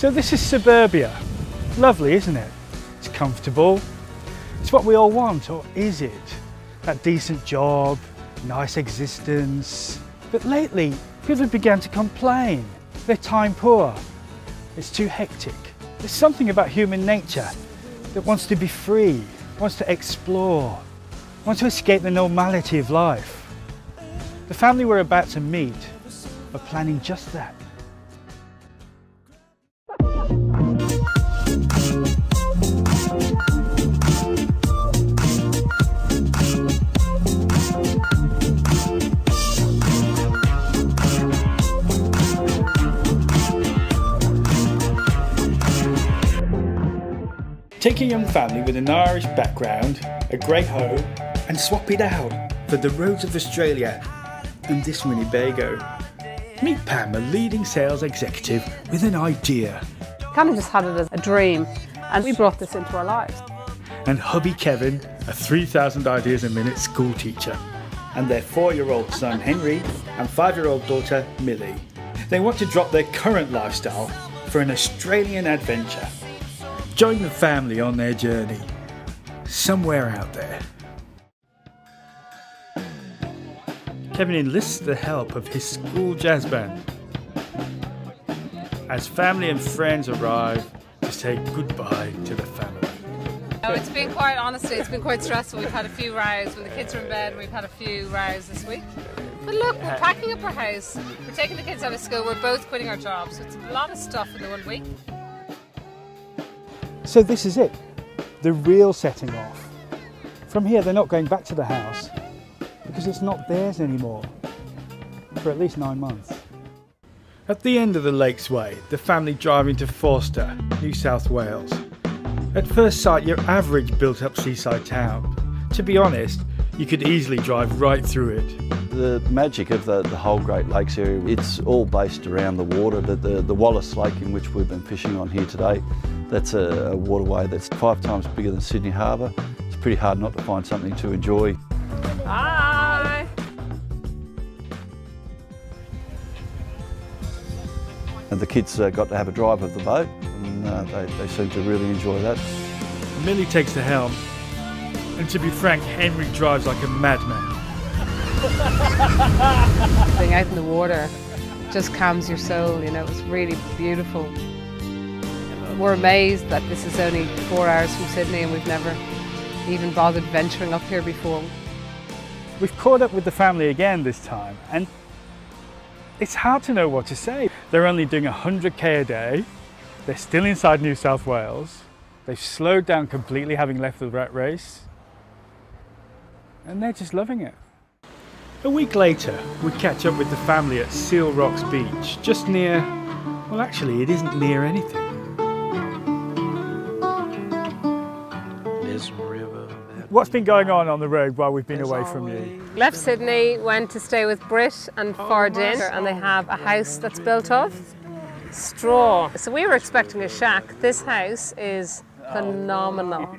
So this is suburbia. Lovely, isn't it? It's comfortable. It's what we all want, or is it? That decent job, nice existence. But lately, people have begun to complain. They're time poor. It's too hectic. There's something about human nature that wants to be free, wants to explore, wants to escape the normality of life. The family we're about to meet are planning just that. Take a young family with an Irish background, a great home, and swap it out for the roads of Australia and this Winnebago. Meet Pam, a leading sales executive with an idea. Kind of just had it as a dream, and we brought this into our lives. And hubby Kevin, a 3,000 ideas a minute school teacher. And their 4-year-old son Henry and 5-year-old daughter Millie. They want to drop their current lifestyle for an Australian adventure. Join the family on their journey, somewhere out there. Kevin enlists the help of his school jazz band as family and friends arrive to say goodbye to the family. Oh, it's been quite, honestly, it's been quite stressful. We've had a few rows when the kids are in bed. We've had a few rows this week. But look, we're packing up our house. We're taking the kids out of school. We're both quitting our jobs. So it's a lot of stuff in the 1 week. So this is it, the real setting off. From here they're not going back to the house because it's not theirs anymore for at least 9 months. At the end of the Lakes Way, the family drive into Forster, New South Wales. At first sight, your average built-up seaside town. To be honest, you could easily drive right through it. The magic of the whole Great Lakes area, it's all based around the water. The Wallace Lake, in which we've been fishing on here today, that's a waterway that's 5 times bigger than Sydney Harbour. It's pretty hard not to find something to enjoy. Bye! And the kids got to have a drive of the boat, and they seem to really enjoy that. Millie takes the helm, and to be frank, Henry drives like a madman. Being out in the water just calms your soul, you know, it's really beautiful. We're amazed that this is only 4 hours from Sydney and we've never even bothered venturing up here before. We've caught up with the family again this time, and it's hard to know what to say. They're only doing 100k a day, they're still inside New South Wales, they've slowed down completely having left the rat race, and they're just loving it. A week later, we catch up with the family at Seal Rocks Beach, just near, well actually it isn't near anything. What's been going on the road while we've been away from you? Left Sydney, went to stay with Britt and Fardin, and they have a house that's built of straw. So we were expecting a shack. This house is phenomenal.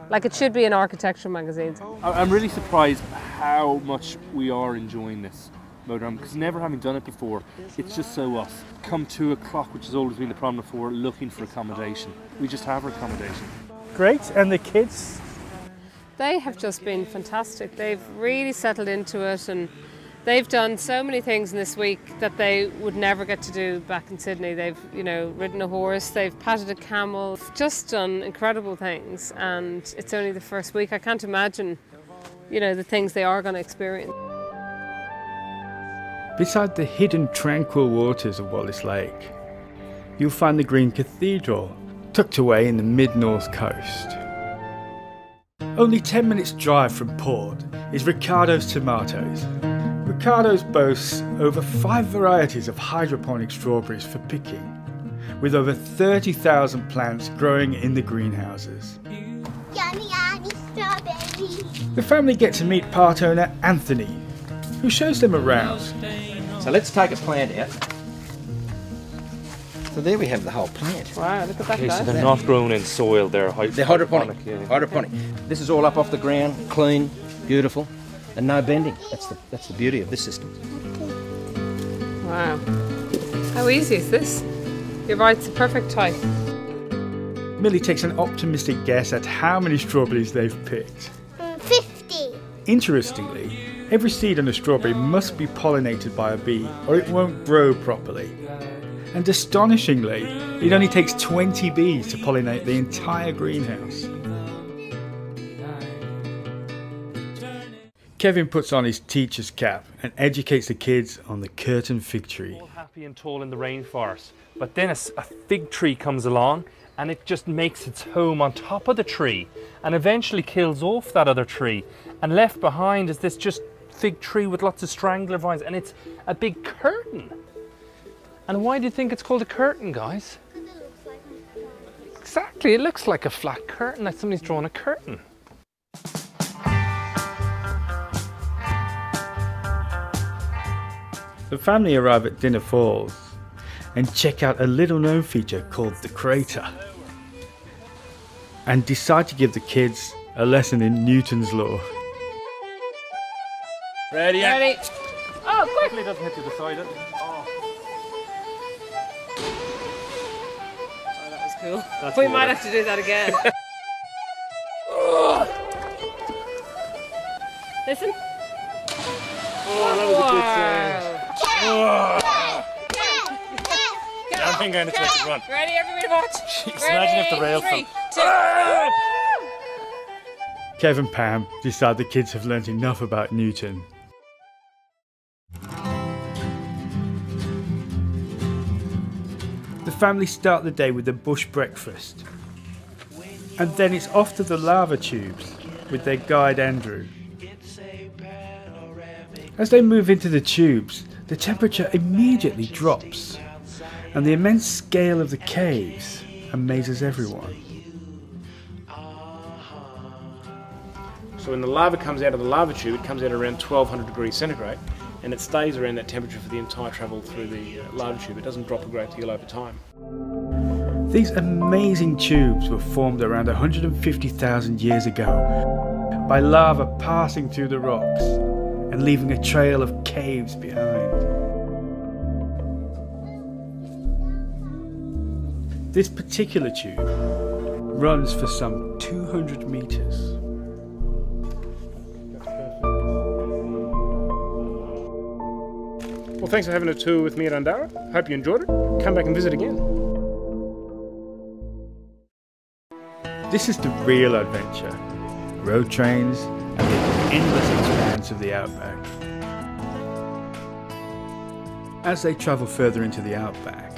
Like it should be in architecture magazines. I'm really surprised how much we are enjoying this motorhome, because never having done it before, it's just so us. Come 2 o'clock, which has always been the problem before, looking for accommodation. We just have our accommodation. Great, and the kids? They have just been fantastic. They've really settled into it, and they've done so many things in this week that they would never get to do back in Sydney. They've, you know, ridden a horse, they've patted a camel, just done incredible things, and it's only the first week. I can't imagine, you know, the things they are going to experience. Beside the hidden tranquil waters of Wallace Lake, you'll find the Green Cathedral, tucked away in the mid-north coast. Only 10 minutes drive from port is Ricardo's Tomatoes. Ricardo's boasts over 5 varieties of hydroponic strawberries for picking, with over 30,000 plants growing in the greenhouses. Yummy, yummy strawberries. The family get to meet part owner Anthony, who shows them around. So let's take a plant out. So there we have the whole plant. Wow, look at that, Okay, so guys. they're not grown in soil, they're hydroponic. Yeah. Hydroponic. This is all up off the ground, clean, beautiful, and no bending. That's the beauty of this system. Wow. How easy is this? You're right, it's the perfect type. Millie takes an optimistic guess at how many strawberries they've picked. 50. Interestingly, every seed on a strawberry must be pollinated by a bee or it won't grow properly. And astonishingly, it only takes 20 bees to pollinate the entire greenhouse. Kevin puts on his teacher's cap and educates the kids on the curtain fig tree. All happy and tall in the rainforest, but then a fig tree comes along and it just makes its home on top of the tree and eventually kills off that other tree, and left behind is this just fig tree with lots of strangler vines, and it's a big curtain. And why do you think it's called a curtain, guys? Exactly, it looks like a flat curtain, like somebody's drawn a curtain. The family arrive at Dinner Falls and check out a little known feature called the crater, and decide to give the kids a lesson in Newton's law. Ready? Ready? Oh, quick! Hopefully it doesn't hit you beside it. Oh. Oh, that was cool. That's We water. might have to do that again. Listen. Oh, that was a good save. I'm going to take it run. Ready, everybody watch. Jeez, imagine if the rail fell. 3, 2. Kev and Pam decide the kids have learnt enough about Newton. The family start the day with a bush breakfast, and then it's off to the lava tubes with their guide Andrew. As they move into the tubes, the temperature immediately drops, and the immense scale of the caves amazes everyone. So when the lava comes out of the lava tube, it comes out around 1200 degrees centigrade, and it stays around that temperature for the entire travel through the lava tube. It doesn't drop a great deal over time. These amazing tubes were formed around 150,000 years ago by lava passing through the rocks and leaving a trail of caves behind. This particular tube runs for some 200 meters. Well, thanks for having a tour with me at Undara. Hope you enjoyed it. Come back and visit again. This is the real adventure. Road trains and the endless expanse of the outback. As they travel further into the outback,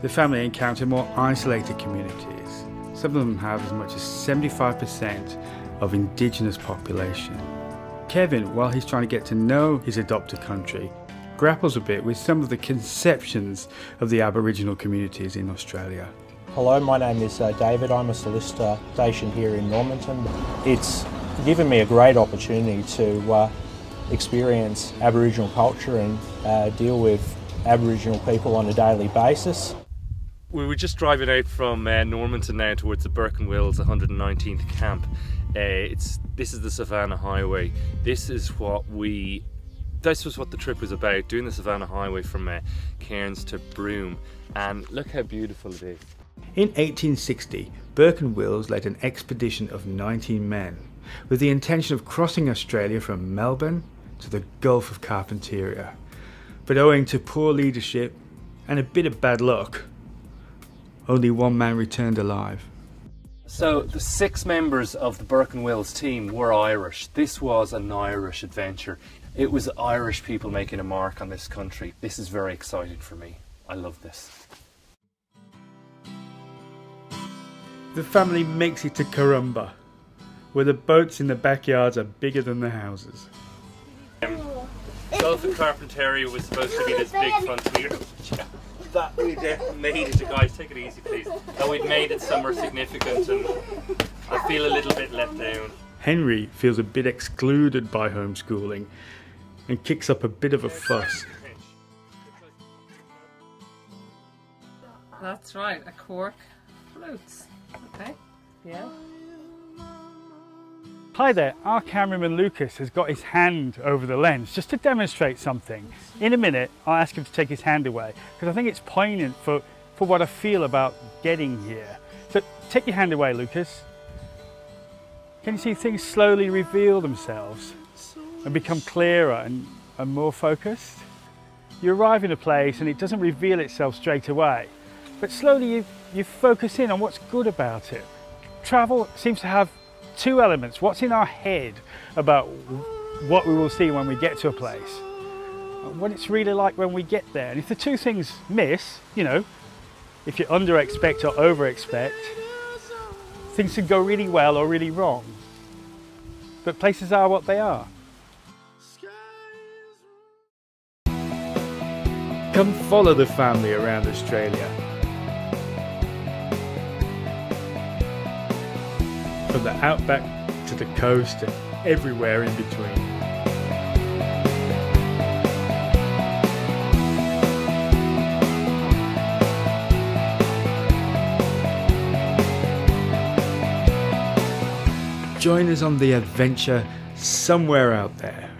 the family encounter more isolated communities. Some of them have as much as 75% of indigenous population. Kevin, while he's trying to get to know his adopted country, grapples a bit with some of the conceptions of the Aboriginal communities in Australia. Hello, my name is David. I'm a solicitor stationed here in Normanton. It's given me a great opportunity to experience Aboriginal culture and deal with Aboriginal people on a daily basis. We were just driving out from Normanton now towards the Burke and Wills 119th camp. This is the Savannah Highway. This was what the trip was about, doing the Savannah Highway from Cairns to Broome, and look how beautiful it is. In 1860, Burke and Wills led an expedition of 19 men with the intention of crossing Australia from Melbourne to the Gulf of Carpentaria. But owing to poor leadership and a bit of bad luck, only one man returned alive. So the 6 members of the Burke and Wills team were Irish. This was an Irish adventure. It was Irish people making a mark on this country. This is very exciting for me. I love this. The family makes it to Corumba, where the boats in the backyards are bigger than the houses. Gulf of Carpentaria was supposed to be this big frontier. That we'd made it, guys, take it easy please. That we'd made it somewhere significant, and I feel a little bit let down. Henry feels a bit excluded by homeschooling and kicks up a bit of a fuss. That's right, a cork floats. Okay, yeah. Hi there, our cameraman Lucas has got his hand over the lens just to demonstrate something. In a minute I'll ask him to take his hand away because I think it's poignant for for what I feel about getting here. So take your hand away, Lucas. Can you see things slowly reveal themselves and become clearer and more focused? You arrive in a place and it doesn't reveal itself straight away, but slowly you focus in on what's good about it. Travel seems to have two elements: what's in our head about what we will see when we get to a place, and what it's really like when we get there. And if the two things miss, you know, if you under-expect or over-expect, things can go really well or really wrong. But places are what they are. Come follow the family around Australia. From the outback to the coast and everywhere in between. Join us on the adventure somewhere out there.